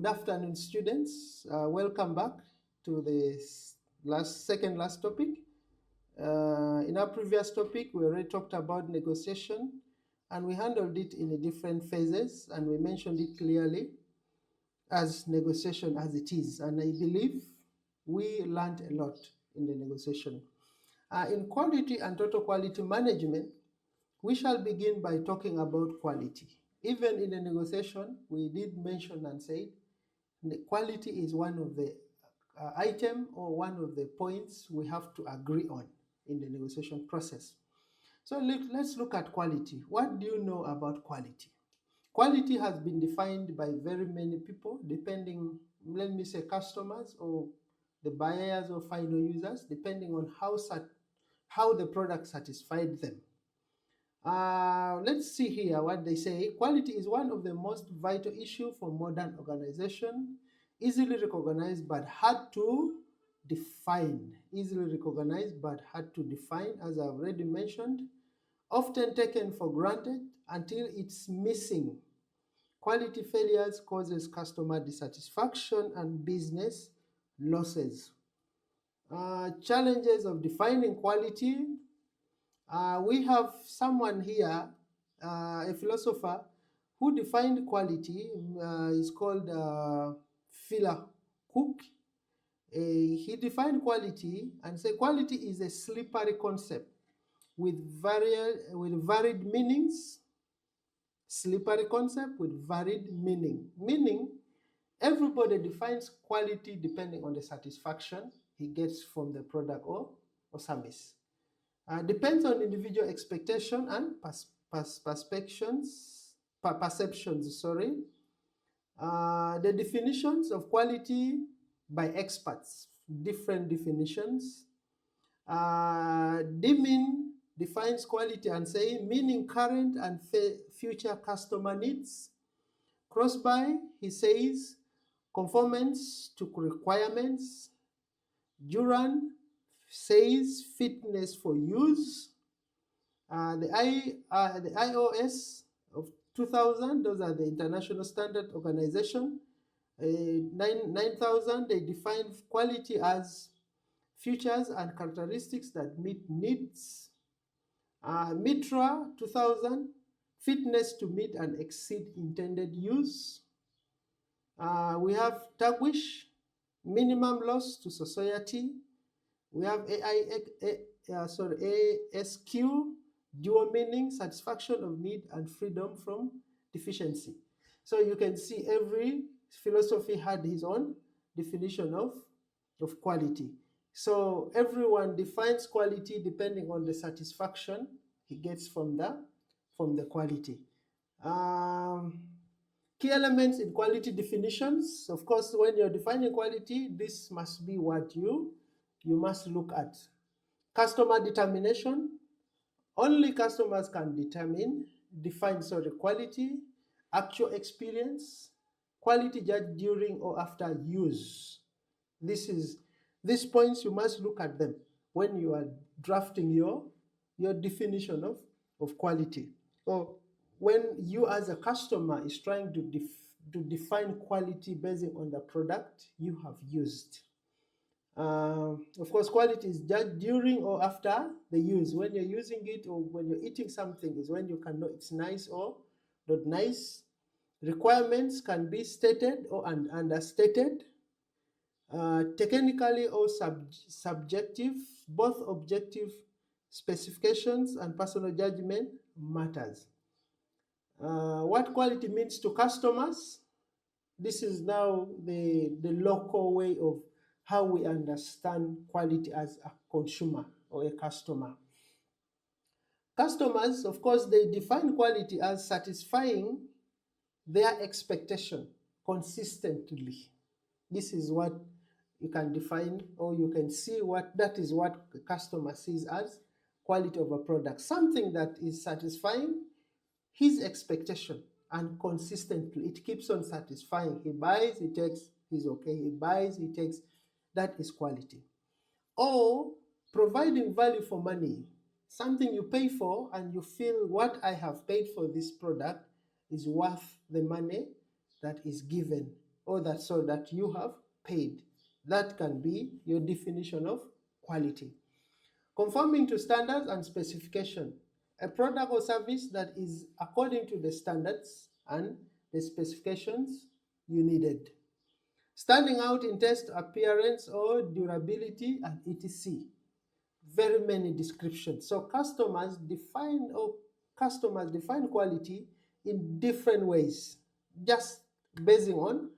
Good afternoon, students. Welcome back to the second last topic. In our previous topic, we already talked about negotiation, and we handled it in different phases, and we mentioned it clearly as negotiation as it is. And I believe we learned a lot in the negotiation. In quality and total quality management, we shall begin by talking about quality. Even in the negotiation, we did mention and say the quality is one of the item or one of the points we have to agree on in the negotiation process. So let's look at quality. What do you know about quality? Quality has been defined by very many people, depending, let me say, customers or the buyers or final users, depending on how the product satisfied them. Let's see here what they say. Quality is one of the most vital issues for modern organization, easily recognized but hard to define. Easily recognized but hard to define, as I've already mentioned. Often taken for granted until it's missing. Quality failures causes customer dissatisfaction and business losses. Challenges of defining quality. We have someone here, a philosopher, who defined quality. Is called Philip Cook. He defined quality and said quality is a slippery concept with varied meanings. Slippery concept with varied meaning. Meaning, everybody defines quality depending on the satisfaction he gets from the product or service. Depends on individual expectation and perceptions. The definitions of quality by experts, different definitions. Deming defines quality and say meaning current and future customer needs. Crosby, he says conformance to requirements. Duran says fitness for use. The iOS of 2000, those are the International Standard Organization. 9000, they define quality as features and characteristics that meet needs. Mitra 2000, fitness to meet and exceed intended use. We have Tagwish, minimum loss to society. We have ASQ, dual meaning, satisfaction of need and freedom from deficiency. So you can see every philosophy had his own definition of quality. So everyone defines quality depending on the satisfaction he gets from the quality. Key elements in quality definitions. Of course, when you're defining quality, this must be what you must look at. Customer determination. Only customers can define quality. Actual experience. Quality judged during or after use. These points, you must look at them when you are drafting your definition of quality. So when you as a customer is trying to define quality based on the product you have used. Of course, quality is judged during or after the use. When you're using it or when you're eating something is when you can know it's nice or not nice. Requirements can be stated or understated. Technically or subjective, both objective specifications and personal judgment matters. What quality means to customers. This is now the local way of how we understand quality as a consumer or a customer. Customers, of course, they define quality as satisfying their expectation consistently. This is what you can define, or you can see that is what the customer sees as quality of a product. Something that is satisfying his expectation and consistently. It keeps on satisfying. He buys, he takes, he's okay. He buys, he takes. That is quality. Or providing value for money. Something you pay for and you feel what I have paid for this product is worth the money that is given. or that you have paid. That can be your definition of quality. Conforming to standards and specification, a product or service that is according to the standards and the specifications you needed. Standing out in taste, appearance, or durability, and etc. Very many descriptions. So customers define quality in different ways, just basing on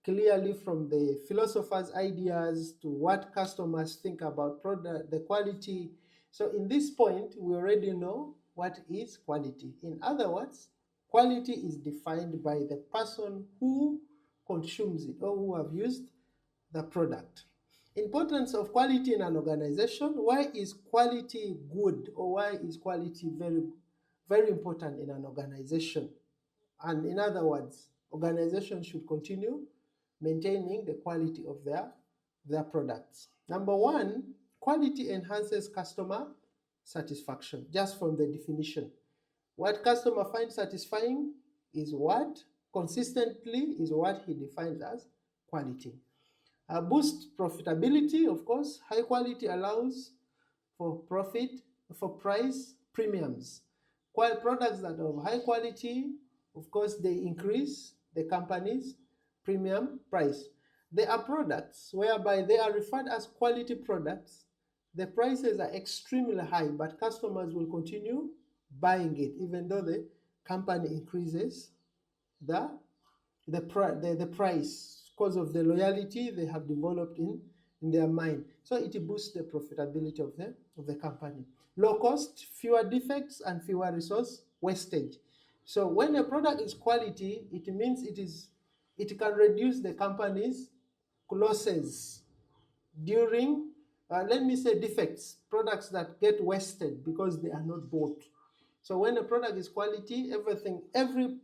clearly from the philosophers' ideas to what customers think about product, the quality. So in this point, we already know what is quality. In other words, quality is defined by the person who consumes it or who have used the product. Importance of quality in an organization. Why is quality good, or why is quality very, very important in an organization? And in other words, organizations should continue maintaining the quality of their products. Number one, quality enhances customer satisfaction, just from the definition. What customer finds satisfying is what consistently is what he defines as quality. Boost profitability, of course. High quality allows for price premiums. While products that are of high quality, of course, they increase the company's premium price. There are products whereby they are referred as quality products. The prices are extremely high, but customers will continue buying it even though the company increases the price because of the loyalty they have developed in their mind. So it boosts the profitability of the company. Low cost, fewer defects, and fewer resource wastage. So when a product is quality, it means it can reduce the company's losses during, let me say, defects, products that get wasted because they are not bought. So when a product is quality, every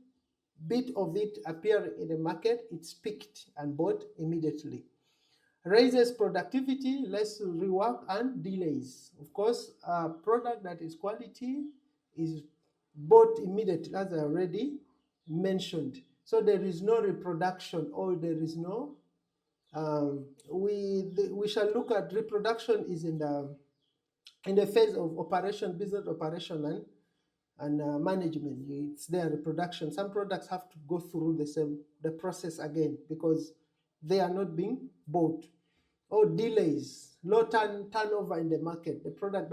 bit of it appearing in the market, it's picked and bought immediately. Raises productivity, less rework and delays. Of course, a product that is quality is bought immediately, as I already mentioned. So there is no reproduction, or there is no, we shall look at reproduction is in the phase of operation, business operation and management. It's their reproduction. Some products have to go through the process again because they are not being bought. Or delays, low turnover in the market. The product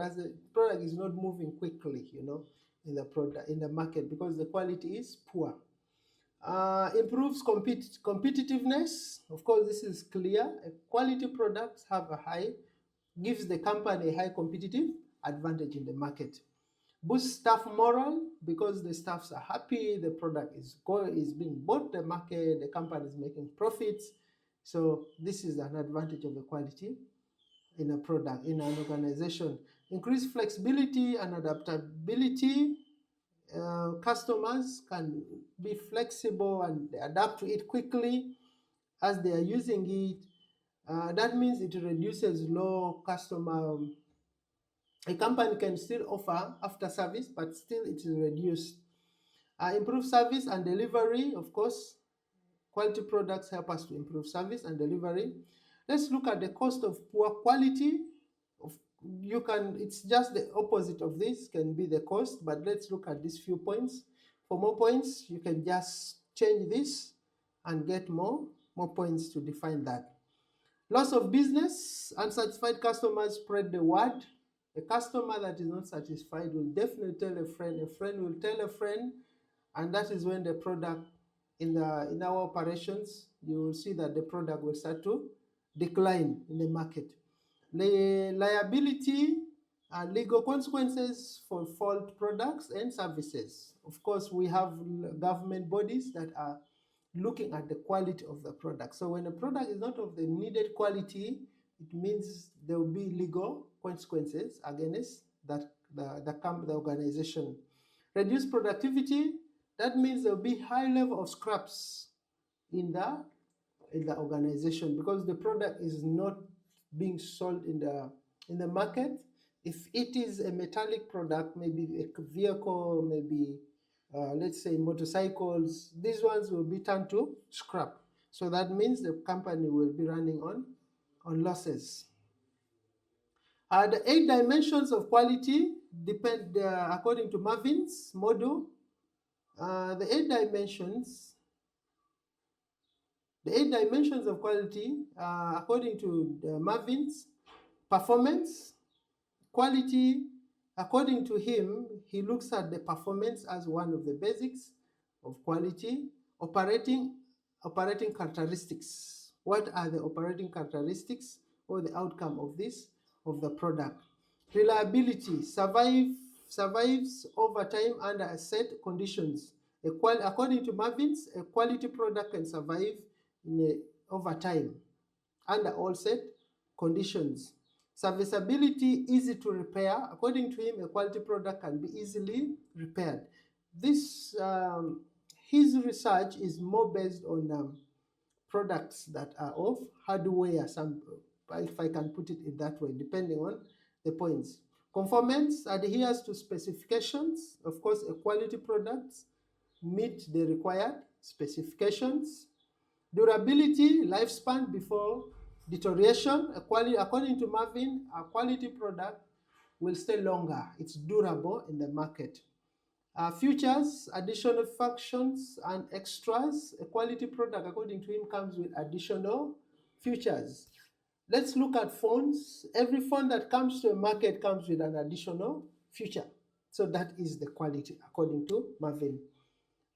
is not moving quickly, in the market because the quality is poor. Improves competitiveness. Of course, this is clear. Quality products gives the company a high competitive advantage in the market. Boosts staff morale because the staffs are happy, the product is being bought, the market, the company is making profits. So this is an advantage of the quality in a product, in an organization. Increase flexibility and adaptability. Customers can be flexible and adapt to it quickly as they are using it. That means it reduces low customer. A company can still offer after service, but still it is reduced. Improve service and delivery, of course. Quality products help us to improve service and delivery. Let's look at the cost of poor quality. It's just the opposite of this, can be the cost, but let's look at these few points. For more points, you can just change this and get more points to define that. Loss of business, unsatisfied customers spread the word. A customer that is not satisfied will definitely tell a friend will tell a friend, and that is when the product in our operations, you will see that the product will start to decline in the market. Liability and legal consequences for fault products and services. Of course, we have government bodies that are looking at the quality of the product. So when a product is not of the needed quality, it means there will be legal consequences against the organization. Reduce productivity, that means there will be high level of scraps in the organization because the product is not being sold in the market. If it is a metallic product, maybe a vehicle, maybe let's say motorcycles, these ones will be turned to scrap. So that means the company will be running on losses. The 8 dimensions of quality depend, according to Marvin's model. The eight dimensions of quality, according to Marvin's performance, quality, according to him, he looks at the performance as one of the basics of quality. Operating characteristics. What are the operating characteristics or the outcome of this, of the product? Reliability, survives over time under set conditions. According to Marvin's, a quality product can survive over time under all set conditions. Serviceability, easy to repair. According to him, a quality product can be easily repaired. This, his research is more based on products that are of hardware, if I can put it in that way, depending on the points. Conformance, adheres to specifications. Of course, a quality product meet the required specifications. Durability, lifespan before deterioration. According to Marvin, a quality product will stay longer. It's durable in the market. Features, additional functions and extras. A quality product, according to him, comes with additional features. Let's look at phones. Every phone that comes to a market comes with an additional feature. So that is the quality, according to Marvin.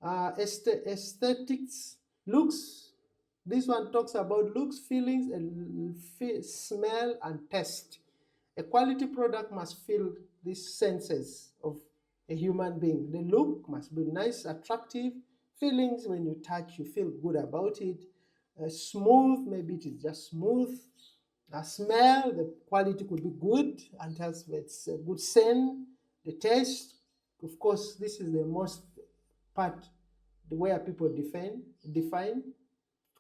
Aesthetics, looks. This one talks about looks, feelings, and smell and taste. A quality product must feel these senses of a human being. The look must be nice, attractive. Feelings, when you touch, you feel good about it. Smooth, maybe it is just smooth. A smell, the quality could be good and has it's a good scent. The taste, of course, this is the most part where people define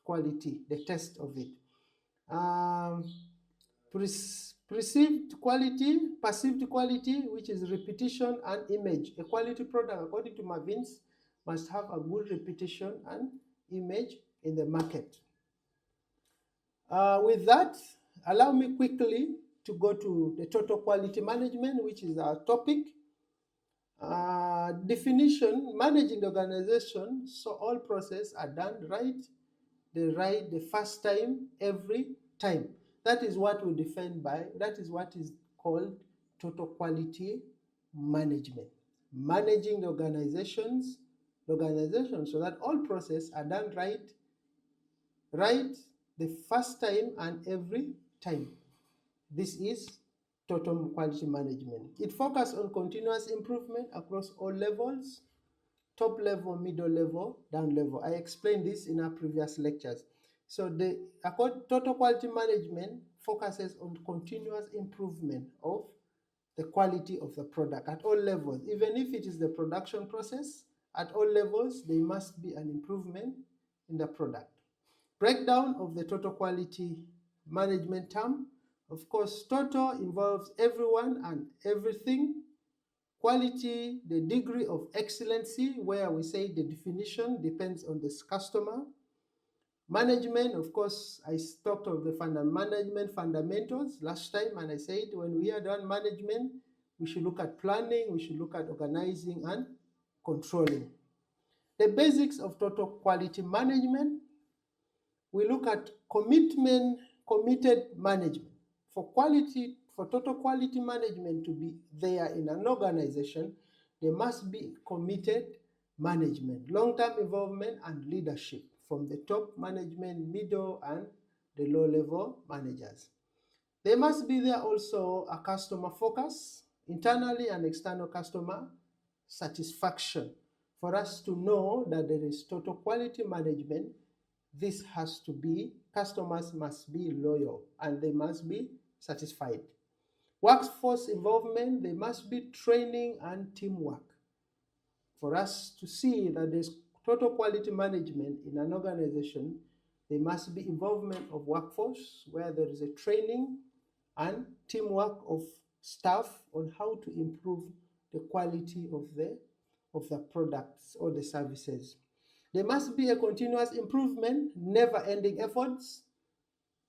quality, the taste of it. Perceived quality, which is repetition and image. A quality product, according to Marvin's, must have a good reputation and image in the market. With that, allow me quickly to go to the total quality management, which is our topic. Definition, managing the organization so all processes are done the first time, every time. That is what we define by, that is what is called total quality management. Managing the organization so that all processes are done right the first time and every time. This is total quality management. It focuses on continuous improvement across all levels, top level, middle level, down level. I explained this in our previous lectures. So the total quality management focuses on continuous improvement of the quality of the product at all levels. Even if it is the production process, at all levels, there must be an improvement in the product. Breakdown of the total quality management term. Of course, total involves everyone and everything. Quality, the degree of excellency, where we say the definition depends on this customer. Management, of course, I talked of the management fundamentals last time, and I said when we are done management, we should look at planning, we should look at organizing and controlling. The basics of total quality management, we look at committed management. For total quality management to be there in an organization, there must be committed management, long-term involvement and leadership from the top management, middle and the low-level managers. There must be there also a customer focus, internally and external customer satisfaction. For us to know that there is total quality management, this has to be, customers must be loyal and they must be satisfied. Workforce involvement, there must be training and teamwork. For us to see that there's total quality management in an organization, there must be involvement of workforce where there is a training and teamwork of staff on how to improve the quality of the products or the services. There must be a continuous improvement, never-ending efforts.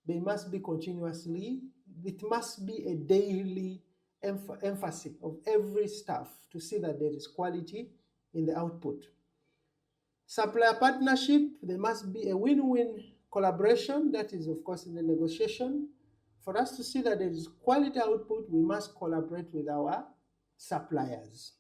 They must be continuously. It must be a daily emphasis of every staff to see that there is quality in the output. Supplier partnership, there must be a win-win collaboration. That is, of course, in the negotiation. For us to see that there is quality output, we must collaborate with our suppliers.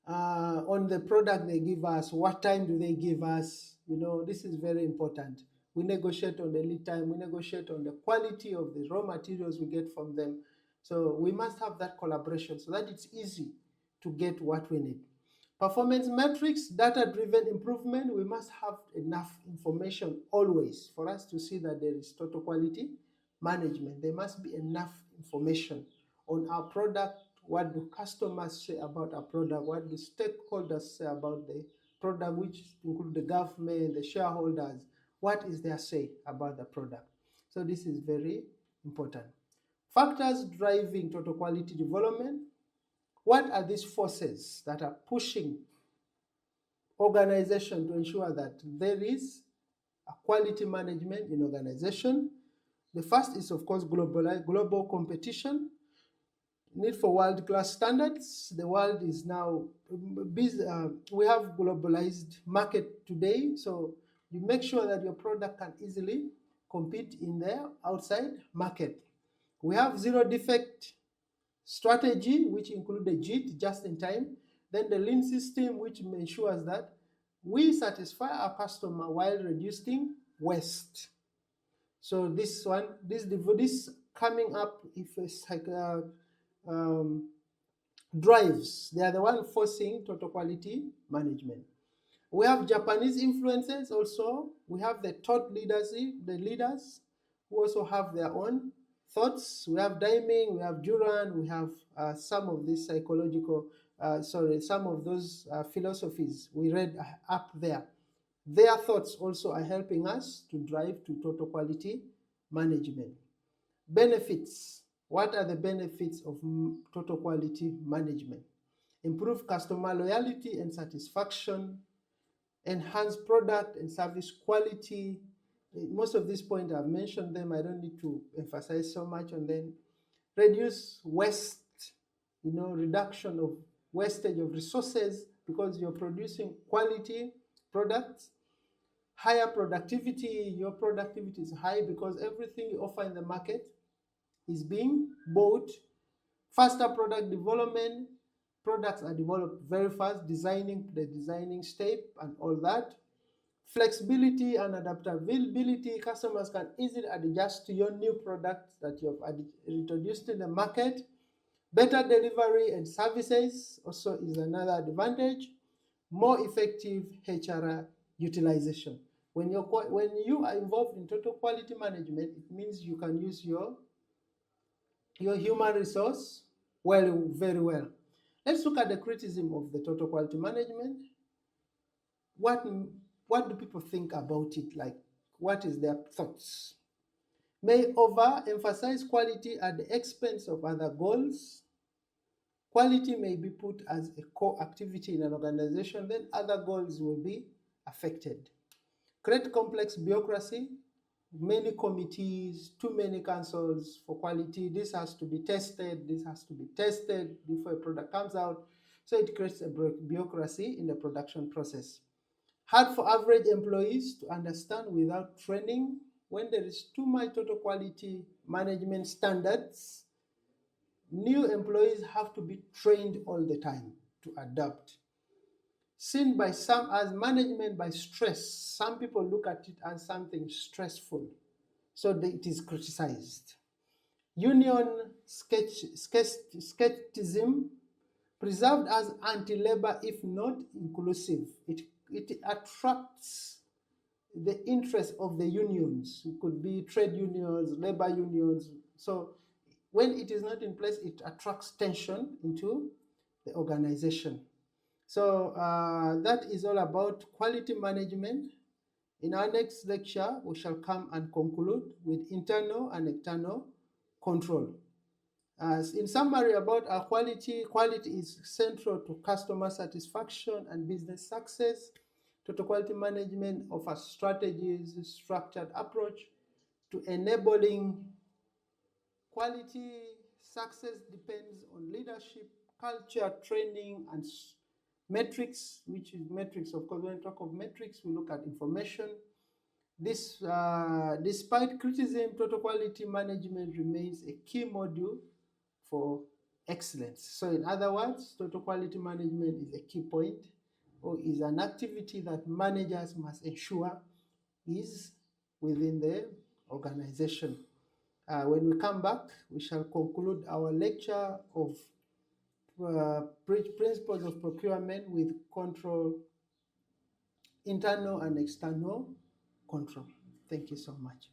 On the product they give us, what time do they give us? You know, this is very important. We negotiate on the lead time, we negotiate on the quality of the raw materials we get from them. So we must have that collaboration so that it's easy to get what we need. Performance metrics, data-driven improvement, we must have enough information always for us to see that there is total quality management. There must be enough information on our product. What do customers say about our product? What do stakeholders say about the product, which include the government, the shareholders? What is their say about the product? So this is very important. Factors driving total quality development. What are these forces that are pushing organization to ensure that there is a quality management in organization? The first is, of course, global competition, need for world-class standards. The world is now busy. We have globalized market today, so you make sure that your product can easily compete in the outside market. We have zero defect strategy, which include the JIT, just in time. Then the lean system, which ensures that we satisfy our customer while reducing waste. So this one, this coming up, if it's like drives, they are the one forcing total quality management. We have Japanese influences also. We have the thought leadership, the leaders who also have their own thoughts. We have Daiming, we have Duran, we have some of these some of those philosophies we read up there. Their thoughts also are helping us to drive to total quality management. Benefits. What are the benefits of total quality management? Improve customer loyalty and satisfaction, enhance product and service quality. Most of these points I've mentioned them. I don't need to emphasize so much on them. Reduce waste, reduction of wastage of resources because you're producing quality products. Higher productivity, your productivity is high because everything you offer in the market is being bought. Faster product development, products are developed very fast, the designing step and all that. Flexibility and adaptability, customers can easily adjust to your new product that you have introduced in the market. Better delivery and services also is another advantage. More effective HR utilization. When you are involved in total quality management, it means you can use your human resource very well. Let's look at the criticism of the total quality management. What do people think about it? Like, what is their thoughts? May overemphasize quality at the expense of other goals. Quality may be put as a core activity in an organization, then other goals will be affected. Create complex bureaucracy, many committees, too many councils for quality. This has to be tested, this has to be tested before a product comes out. So it creates a bureaucracy in the production process. Hard for average employees to understand without training. When there is too much total quality management standards, new employees have to be trained all the time to adapt. Seen by some as management by stress. Some people look at it as something stressful, so it is criticized. Union skepticism, preserved as anti-labor if not inclusive. It attracts the interest of the unions. It could be trade unions, labor unions. So when it is not in place, it attracts tension into the organization. So that is all about quality management. In our next lecture, we shall come and conclude with internal and external control. In summary about our quality is central to customer satisfaction and business success. Total quality management offers strategies, structured approach to enabling quality. Success depends on leadership, culture, training, and metrics, which is metrics. Of course, when we talk of metrics, we look at information. Despite criticism, total quality management remains a key module for excellence. So in other words, total quality management is a key point, or is an activity that managers must ensure is within the organization. When we come back, we shall conclude our lecture of principles of procurement with control, internal and external control. Thank you so much.